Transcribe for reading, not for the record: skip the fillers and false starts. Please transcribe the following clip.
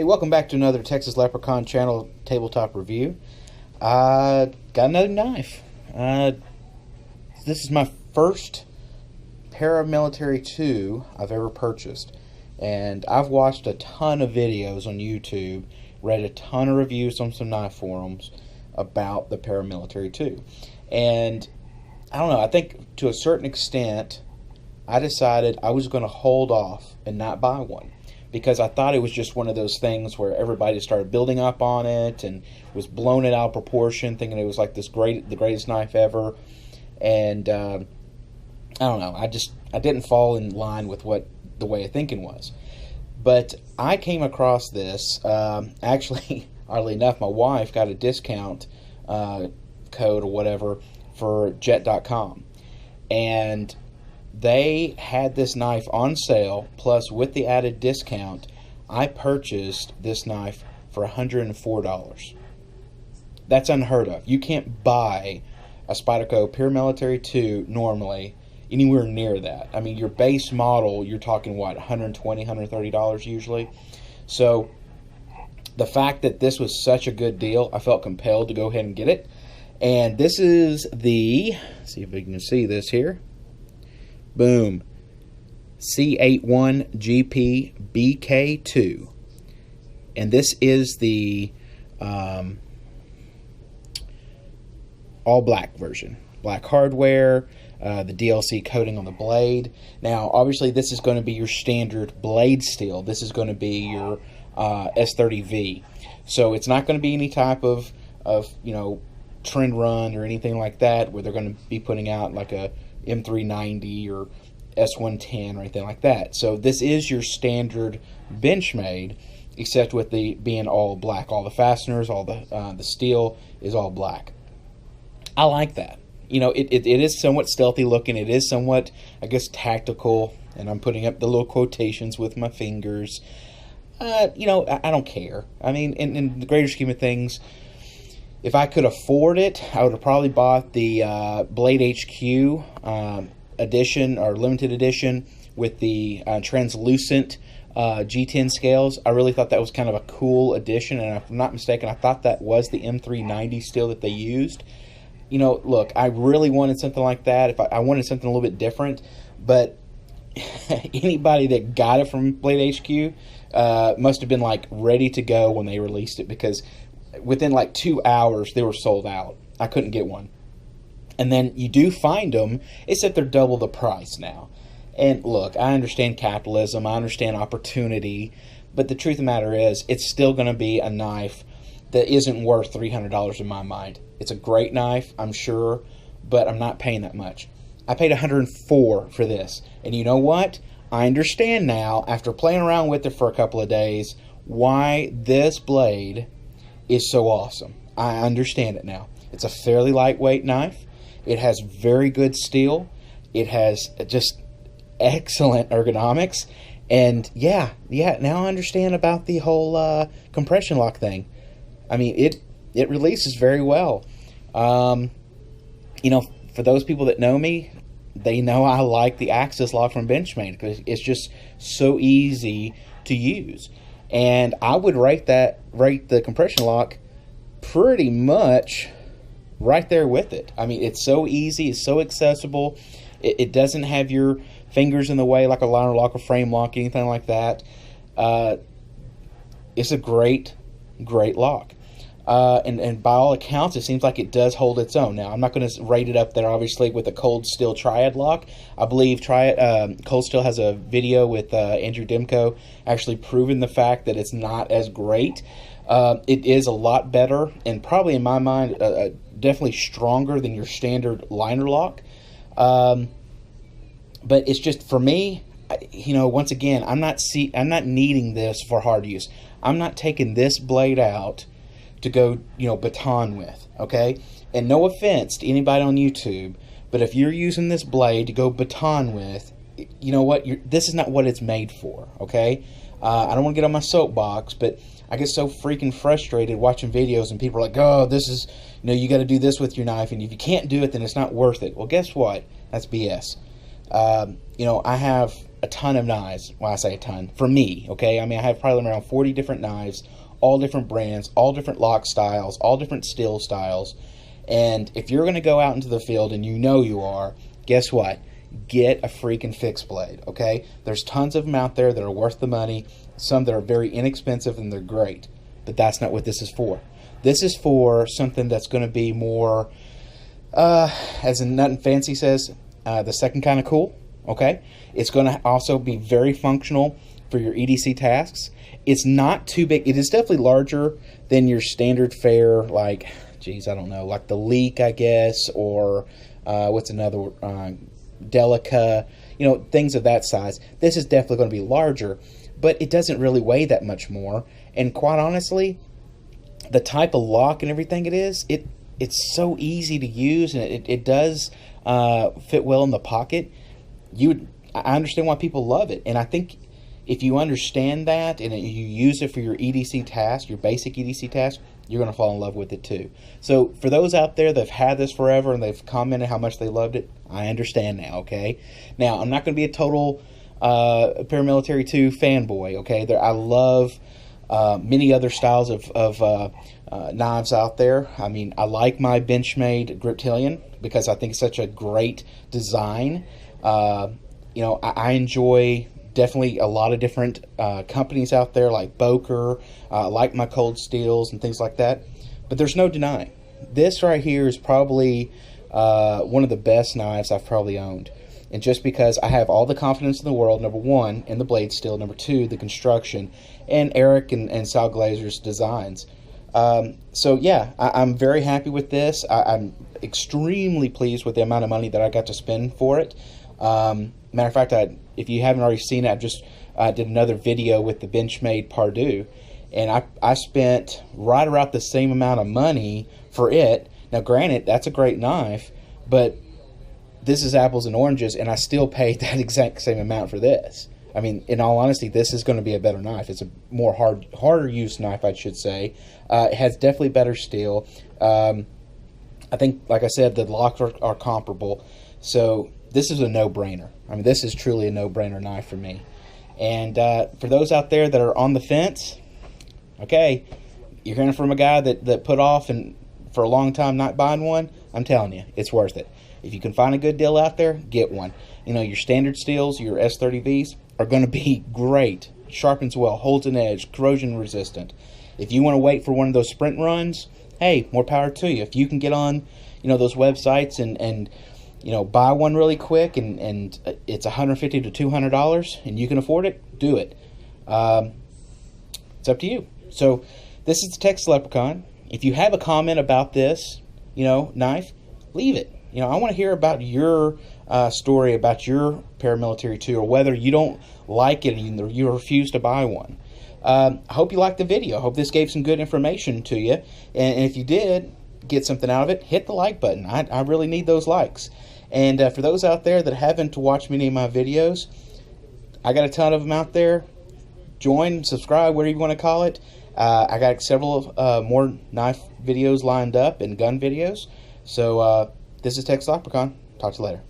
Hey, welcome back to another Texas Leprechaun Channel tabletop review. Got another knife. This is my first Paramilitary 2 I've ever purchased. And I've watched a ton of videos on YouTube, read a ton of reviews on some knife forums about the Paramilitary 2. And I don't know, I think to a certain extent, I decided I was going to hold off and not buy one. Because I thought it was just one of those things where everybody started building up on it and was blowing it out of proportion, thinking it was like the greatest knife ever. And I don't know, I didn't fall in line with what the way of thinking was. But I came across this. Actually, oddly enough, my wife got a discount code or whatever for jet.com, and they had this knife on sale, plus with the added discount, I purchased this knife for $104. That's unheard of. You can't buy a SPYDERCO Paramilitary 2 normally anywhere near that. I mean, your base model, you're talking, what, $120, $130 usually? So the fact that this was such a good deal, I felt compelled to go ahead and get it. And this is the, let's see if we can see this here. Boom. C81GP BK2. And this is the all black version. Black hardware, the DLC coating on the blade. Now, obviously, this is going to be your standard blade steel. This is going to be your S30V. So it's not going to be any type of trend run or anything like that, where they're going to be putting out like a M390 or S110 or anything like that. So this is your standard Benchmade, except with the being all black. All the fasteners, all the steel is all black. I like that. You know, it is somewhat stealthy looking. It is somewhat, I guess, tactical. And I'm putting up the little quotations with my fingers. I don't care. I mean, in the greater scheme of things, if I could afford it, I would have probably bought the Blade HQ edition or limited edition with the translucent G10 scales. I really thought that was kind of a cool addition, and if I'm not mistaken, I thought that was the M390 steel that they used. You know, look, I really wanted something like that. If I wanted something a little bit different, but anybody that got it from Blade HQ must have been like ready to go when they released it, because within like 2 hours they were sold out. I couldn't get one. And then you do find them, except they're double the price now. And look, I understand capitalism, I understand opportunity, but the truth of the matter is, it's still going to be a knife that isn't worth $300 in my mind. It's a great knife, I'm sure, but I'm not paying that much. I paid $104 for this. And you know what? I understand now, after playing around with it for a couple of days, why this blade is so awesome. I understand it now. It's a fairly lightweight knife. It has very good steel. It has just excellent ergonomics. And yeah, now I understand about the whole compression lock thing. I mean, it releases very well. For those people that know me, they know I like the Axis lock from Benchmade, because it's just so easy to use. And I would rate the compression lock pretty much right there with it. I mean, it's so easy, it's so accessible. It doesn't have your fingers in the way like a liner lock or frame lock, anything like that. It's a great lock. And by all accounts, it seems like it does hold its own. Now, I'm not going to rate it up there, obviously, with a Cold Steel Triad lock. I believe Cold Steel has a video with Andrew Demko actually proving the fact that it's not as great. It is a lot better, and probably in my mind, definitely stronger than your standard liner lock. But it's just, for me, once again, I'm not needing this for hard use. I'm not taking this blade out to go, baton with, okay? And no offense to anybody on YouTube, but if you're using this blade to go baton with, you know what? This is not what it's made for, okay? I don't want to get on my soapbox, but I get so freaking frustrated watching videos and people are like, oh, this is, you got to do this with your knife, and if you can't do it, then it's not worth it. Well, guess what? That's BS. I have a ton of knives. Well, I say a ton. For me, okay? I mean, I have probably around 40 different knives, all different brands, all different lock styles, all different steel styles. And if you're going to go out into the field, and you know you are, guess what? Get a freaking fixed blade, okay? There's tons of them out there that are worth the money, some that are very inexpensive, and they're great. But that's not what this is for. This is for something that's going to be more, as in Nothing Fancy says, the second kind of cool, okay? It's going to also be very functional for your EDC tasks. It's not too big. It is definitely larger than your standard fare, like, geez, I don't know, like the Leak, I guess, or what's another, Delica, you know, things of that size. This is definitely going to be larger, but it doesn't really weigh that much more. And quite honestly, the type of lock and everything it's so easy to use, and it does fit well in the pocket. I understand why people love it, and I think if you understand that and you use it for your EDC task, your basic EDC task, you're going to fall in love with it too. So for those out there that have had this forever and they've commented how much they loved it, I understand now, okay? Now, I'm not going to be a total Paramilitary 2 fanboy, okay? I love many other styles of knives out there. I mean, I like my Benchmade Griptilian because I think it's such a great design. You know, I enjoy definitely a lot of different companies out there like Boker, like my Cold Steels and things like that. But there's no denying, this right here is probably one of the best knives I've probably owned. And just because I have all the confidence in the world, number one, in the blade steel, number two, the construction, and Eric and Sal Glazer's designs. So yeah, I'm very happy with this. I'm extremely pleased with the amount of money that I got to spend for it. Matter of fact, if you haven't already seen it, I just did another video with the Benchmade Pardue, and I spent right around the same amount of money for it. Now granted, that's a great knife, but this is apples and oranges, and I still paid that exact same amount for this. I mean, in all honesty, this is going to be a better knife. It's a more harder use knife, I should say. It has definitely better steel. I think, like I said, the locks are comparable. So this is a no-brainer. I mean, this is truly a no-brainer knife for me. And for those out there that are on the fence, okay, you're hearing from a guy that put off and for a long time not buying one. I'm telling you, it's worth it. If you can find a good deal out there, get one. You know, your standard steels, your S30Vs, are going to be great. Sharpens well, holds an edge, corrosion resistant. If you want to wait for one of those sprint runs, hey, more power to you. If you can get on, you know, those websites and you know, buy one really quick and it's $150 to $200 and you can afford it, do it. It's up to you. So this is the Text Leprechaun. If you have a comment about this, you know, knife, leave it. You know, I want to hear about your story about your Paramilitary 2, or whether you don't like it and you refuse to buy one. I hope you liked the video. I hope this gave some good information to you. And if you did get something out of it, hit the like button. I really need those likes. And for those out there that haven't watched many of my videos, I got a ton of them out there. Join, subscribe, whatever you want to call it. I got several more knife videos lined up and gun videos. So this is Text Leprechaun. Talk to you later.